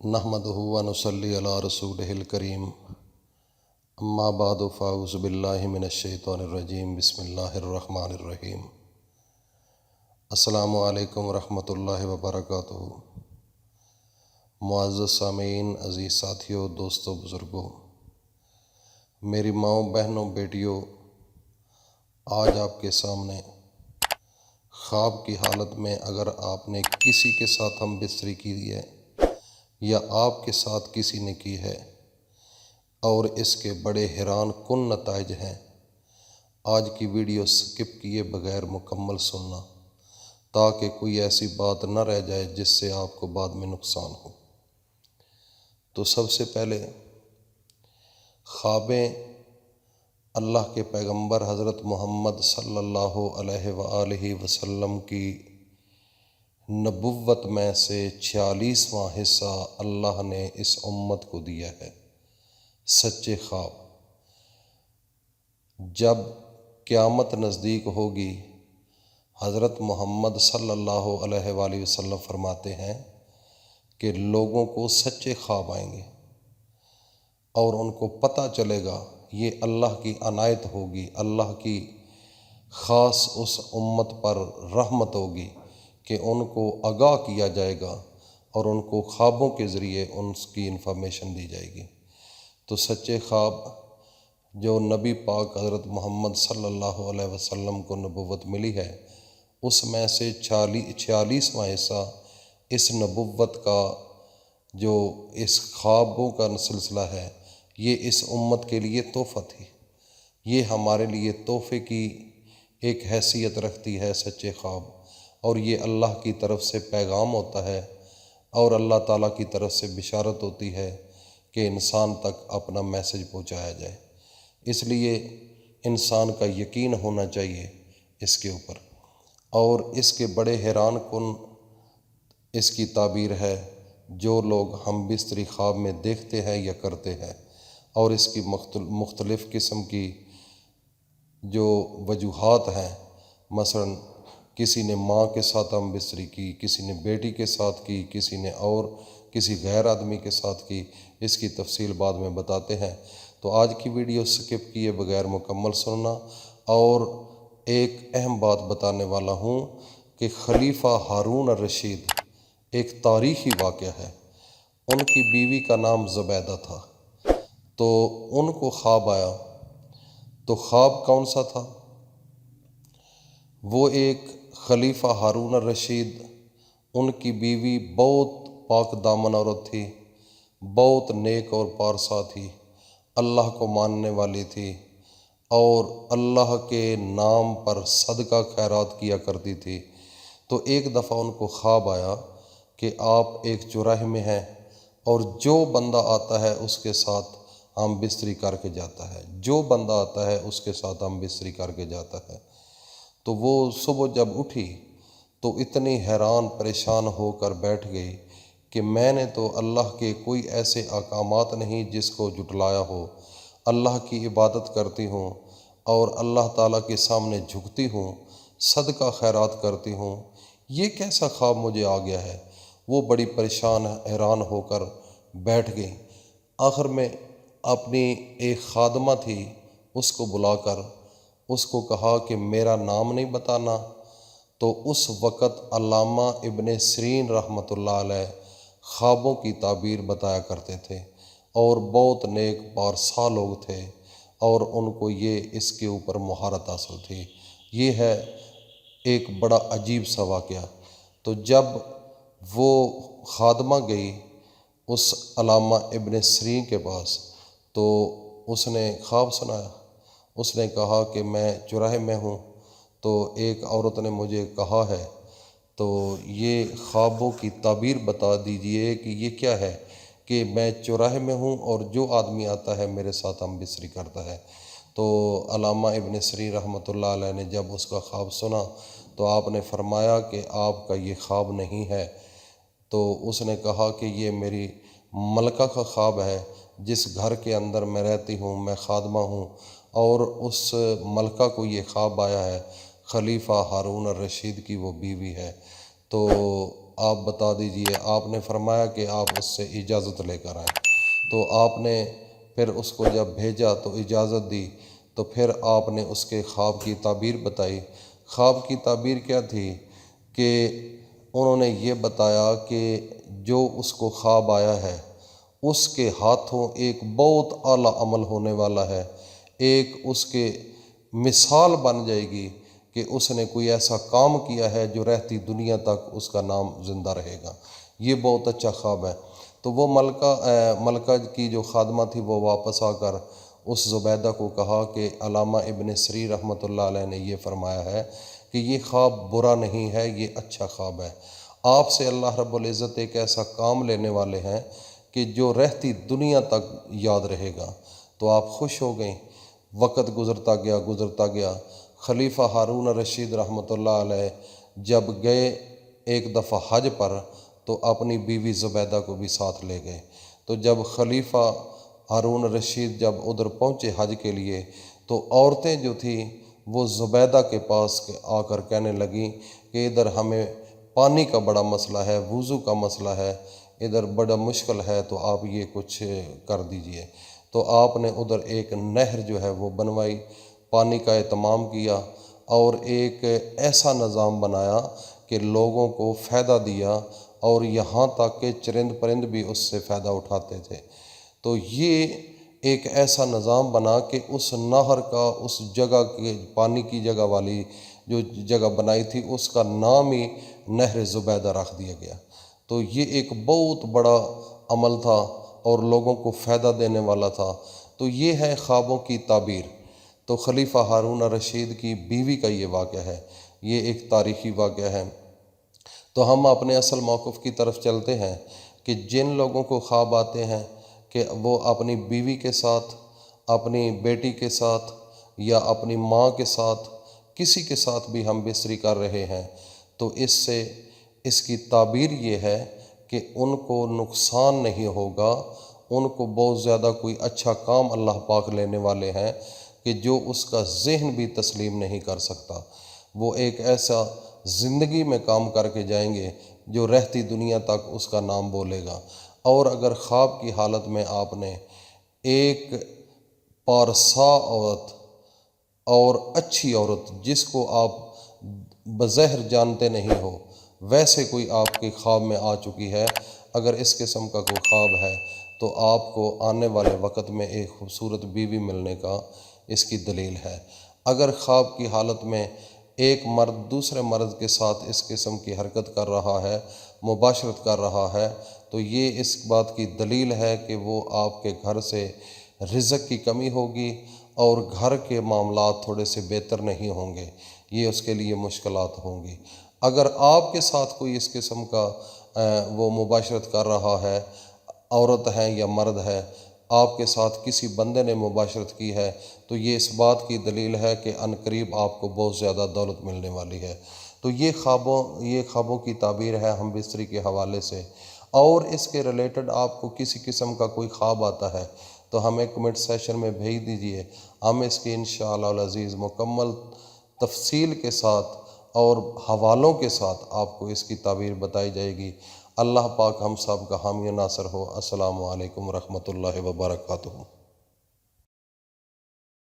نحمدہ و نصلی علی رسولہ الکریم اما بعد فاعوذ باللہ من الشیطان الرجیم بسم اللہ الرحمن الرحیم۔ السلام علیکم ورحمۃ اللہ وبرکاتہ۔ معزز سامعین، عزیز ساتھیوں، دوستوں، بزرگوں، میری ماؤں، بہنوں، بیٹیوں، آج آپ کے سامنے خواب کی حالت میں اگر آپ نے کسی کے ساتھ ہم بستری کی ہے یا آپ کے ساتھ کسی نے کی ہے اور اس کے بڑے حیران کن نتائج ہیں، آج کی ویڈیو سکپ کیے بغیر مکمل سننا تاکہ کوئی ایسی بات نہ رہ جائے جس سے آپ کو بعد میں نقصان ہو۔ تو سب سے پہلے خوابیں اللہ کے پیغمبر حضرت محمد صلی اللہ علیہ وآلہ وسلم کی نبوت میں سے 46واں حصہ اللہ نے اس امت کو دیا ہے۔ سچے خواب۔ جب قیامت نزدیک ہوگی، حضرت محمد صلی اللہ علیہ وآلہ وسلم فرماتے ہیں کہ لوگوں کو سچے خواب آئیں گے اور ان کو پتہ چلے گا یہ اللہ کی عنایت ہوگی، اللہ کی خاص اس امت پر رحمت ہوگی کہ ان کو آگاہ کیا جائے گا اور ان کو خوابوں کے ذریعے ان کی انفارمیشن دی جائے گی۔ تو سچے خواب جو نبی پاک حضرت محمد صلی اللہ علیہ وسلم کو نبوت ملی ہے، اس میں سے 46واں حصہ اس نبوت کا جو اس خوابوں کا سلسلہ ہے، یہ اس امت کے لیے تحفہ تھی۔ یہ ہمارے لیے تحفے کی ایک حیثیت رکھتی ہے سچے خواب، اور یہ اللہ کی طرف سے پیغام ہوتا ہے اور اللہ تعالیٰ کی طرف سے بشارت ہوتی ہے کہ انسان تک اپنا میسج پہنچایا جائے۔ اس لیے انسان کا یقین ہونا چاہیے اس کے اوپر، اور اس کے بڑے حیران کن اس کی تعبیر ہے جو لوگ ہم بستری خواب میں دیکھتے ہیں یا کرتے ہیں، اور اس کی مختلف قسم کی جو وجوہات ہیں۔ مثلاً کسی نے ماں کے ساتھ ہم بستری کی، کسی نے بیٹی کے ساتھ کی، کسی نے اور کسی غیر آدمی کے ساتھ کی۔ اس کی تفصیل بعد میں بتاتے ہیں۔ تو آج کی ویڈیو سکپ کیے بغیر مکمل سننا، اور ایک اہم بات بتانے والا ہوں کہ خلیفہ ہارون الرشید ایک تاریخی واقعہ ہے۔ ان کی بیوی کا نام زبیدہ تھا، تو ان کو خواب آیا۔ تو خواب کون سا تھا؟ وہ ایک خلیفہ ہارون الرشید، ان کی بیوی بہت پاک دامن عورت تھی، بہت نیک اور پارسا تھی، اللہ کو ماننے والی تھی اور اللہ کے نام پر صدقہ خیرات کیا کرتی تھی۔ تو ایک دفعہ ان کو خواب آیا کہ آپ ایک چوراہے میں ہیں اور جو بندہ آتا ہے اس کے ساتھ ہم بستری کر کے جاتا ہے، جو بندہ آتا ہے اس کے ساتھ ہم بستری کر کے جاتا ہے۔ تو وہ صبح جب اٹھی تو اتنی حیران پریشان ہو کر بیٹھ گئی کہ میں نے تو اللہ کے کوئی ایسے احکامات نہیں جس کو جھٹلایا ہو۔ اللہ کی عبادت کرتی ہوں اور اللہ تعالیٰ کے سامنے جھکتی ہوں، صدقہ خیرات کرتی ہوں، یہ کیسا خواب مجھے آ گیا ہے؟ وہ بڑی پریشان حیران ہو کر بیٹھ گئی۔ آخر میں اپنی ایک خادمہ تھی، اس کو بلا کر اس کو کہا کہ میرا نام نہیں بتانا۔ تو اس وقت علامہ ابن سیرین رحمۃ اللہ علیہ خوابوں کی تعبیر بتایا کرتے تھے، اور بہت نیک پارسا لوگ تھے، اور ان کو یہ اس کے اوپر مہارت حاصل تھی۔ یہ ہے ایک بڑا عجیب سا واقعہ۔ تو جب وہ خادمہ گئی اس علامہ ابن سیرین کے پاس، تو اس نے خواب سنایا۔ اس نے کہا کہ میں چوراہے میں ہوں، تو ایک عورت نے مجھے کہا ہے، تو یہ خوابوں کی تعبیر بتا دیجئے کہ یہ کیا ہے کہ میں چوراہے میں ہوں اور جو آدمی آتا ہے میرے ساتھ ہم بستری کرتا ہے۔ تو علامہ ابن سیرین رحمۃ اللہ علیہ نے جب اس کا خواب سنا تو آپ نے فرمایا کہ آپ کا یہ خواب نہیں ہے۔ تو اس نے کہا کہ یہ میری ملکہ کا خواب ہے، جس گھر کے اندر میں رہتی ہوں، میں خادمہ ہوں، اور اس ملکہ کو یہ خواب آیا ہے، خلیفہ ہارون الرشید کی وہ بیوی ہے۔ تو آپ بتا دیجئے۔ آپ نے فرمایا کہ آپ اس سے اجازت لے کر آئیں۔ تو آپ نے پھر اس کو جب بھیجا تو اجازت دی، تو پھر آپ نے اس کے خواب کی تعبیر بتائی۔ خواب کی تعبیر کیا تھی کہ انہوں نے یہ بتایا کہ جو اس کو خواب آیا ہے اس کے ہاتھوں ایک بہت اعلیٰ عمل ہونے والا ہے، ایک اس کے مثال بن جائے گی کہ اس نے کوئی ایسا کام کیا ہے جو رہتی دنیا تک اس کا نام زندہ رہے گا۔ یہ بہت اچھا خواب ہے۔ تو وہ ملکہ کی جو خادمہ تھی وہ واپس آ کر اس زبیدہ کو کہا کہ علامہ ابن سری رحمۃ اللہ علیہ نے یہ فرمایا ہے کہ یہ خواب برا نہیں ہے، یہ اچھا خواب ہے۔ آپ سے اللہ رب العزت ایک ایسا کام لینے والے ہیں کہ جو رہتی دنیا تک یاد رہے گا۔ تو آپ خوش ہو گئیں۔ وقت گزرتا گیا۔ خلیفہ ہارون الرشید رحمۃ اللہ علیہ جب گئے ایک دفعہ حج پر تو اپنی بیوی زبیدہ کو بھی ساتھ لے گئے۔ تو جب خلیفہ ہارون الرشید جب ادھر پہنچے حج کے لیے تو عورتیں جو تھیں وہ زبیدہ کے پاس آ کر کہنے لگیں کہ ادھر ہمیں پانی کا بڑا مسئلہ ہے، وضو کا مسئلہ ہے، ادھر بڑا مشکل ہے، تو آپ یہ کچھ کر دیجئے۔ تو آپ نے ادھر ایک نہر جو ہے وہ بنوائی، پانی کا اہتمام کیا اور ایک ایسا نظام بنایا کہ لوگوں کو فائدہ دیا، اور یہاں تک کہ چرند پرند بھی اس سے فائدہ اٹھاتے تھے۔ تو یہ ایک ایسا نظام بنا کہ اس نہر کا، اس جگہ کے پانی کی جگہ والی جو جگہ بنائی تھی اس کا نام ہی نہر زبیدہ رکھ دیا گیا۔ تو یہ ایک بہت بڑا عمل تھا اور لوگوں کو فائدہ دینے والا تھا۔ تو یہ ہے خوابوں کی تعبیر۔ تو خلیفہ ہارون الرشید کی بیوی کا یہ واقعہ ہے، یہ ایک تاریخی واقعہ ہے۔ تو ہم اپنے اصل موقف کی طرف چلتے ہیں کہ جن لوگوں کو خواب آتے ہیں کہ وہ اپنی بیوی کے ساتھ، اپنی بیٹی کے ساتھ یا اپنی ماں کے ساتھ، کسی کے ساتھ بھی ہم بستری کر رہے ہیں، تو اس کی تعبیر یہ ہے کہ ان کو نقصان نہیں ہوگا، ان کو بہت زیادہ کوئی اچھا کام اللہ پاک لینے والے ہیں کہ جو اس کا ذہن بھی تسلیم نہیں کر سکتا۔ وہ ایک ایسا زندگی میں کام کر کے جائیں گے جو رہتی دنیا تک اس کا نام بولے گا۔ اور اگر خواب کی حالت میں آپ نے ایک پارسا عورت اور اچھی عورت جس کو آپ بظاہر جانتے نہیں ہو، ویسے کوئی آپ کے خواب میں آ چکی ہے، اگر اس قسم کا کوئی خواب ہے تو آپ کو آنے والے وقت میں ایک خوبصورت بیوی ملنے کا اس کی دلیل ہے۔ اگر خواب کی حالت میں ایک مرد دوسرے مرد کے ساتھ اس قسم کی حرکت کر رہا ہے، مباشرت کر رہا ہے، تو یہ اس بات کی دلیل ہے کہ وہ آپ کے گھر سے رزق کی کمی ہوگی اور گھر کے معاملات تھوڑے سے بہتر نہیں ہوں گے، یہ اس کے لیے مشکلات ہوں گی۔ اگر آپ کے ساتھ کوئی اس قسم کا وہ مباشرت کر رہا ہے، عورت ہے یا مرد ہے، آپ کے ساتھ کسی بندے نے مباشرت کی ہے، تو یہ اس بات کی دلیل ہے کہ عنقریب آپ کو بہت زیادہ دولت ملنے والی ہے۔ تو یہ خوابوں کی تعبیر ہے ہم بستری کے حوالے سے۔ اور اس کے ریلیٹڈ آپ کو کسی قسم کا کوئی خواب آتا ہے تو ہمیں کمنٹ سیشن میں بھیج دیجئے، ہم اس کی انشاءاللہ العزیز مکمل تفصیل کے ساتھ اور حوالوں کے ساتھ آپ کو اس کی تعبیر بتائی جائے گی۔ اللہ پاک ہم سب کا حامی و ناصر ہو۔ السلام علیکم ورحمۃ اللہ وبرکاتہ۔